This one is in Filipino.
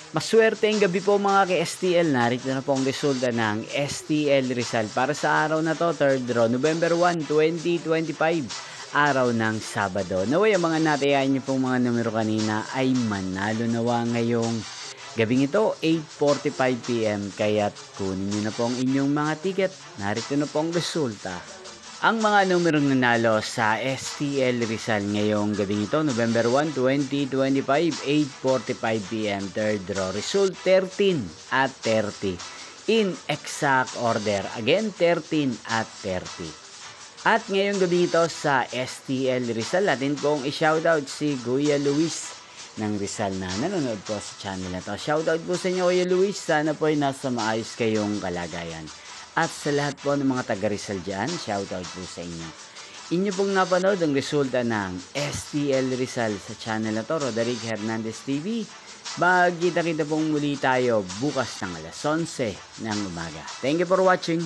Maswerteng gabi po mga ka-STL. Narito na po ang resulta ng STL Rizal para sa araw na to, 3rd draw, November 1, 2025, araw ng Sabado. Naway ang mga natayan niyo pong mga numero kanina ay manalo nawa ngayong gabing ito, 8:45 PM. Kaya't kunin niyo na po ang inyong mga ticket. Narito na po ang resulta. Ang mga numerong nanalo sa STL Rizal ngayong gabing ito, November 1, 2025, 8:45 PM, 3rd draw. Result 13 at 30. In exact order. Again, 13 at 30. At ngayong gabi ito sa STL Rizal, natin pong i-shoutout si Kuya Luis ng Rizal na nanonood po sa channel na to. Shoutout po sa inyo, Kuya Luis. Sana po ay nasa maayos kayong kalagayan. At sa lahat po ng mga taga Rizal dyan, shoutout po sa inyo. Inyo pong napanood ang resulta ng STL Rizal sa channel na to, Roderick Hernandez TV. Magkita-kita pong muli tayo bukas ng alas 11 ng umaga. Thank you for watching.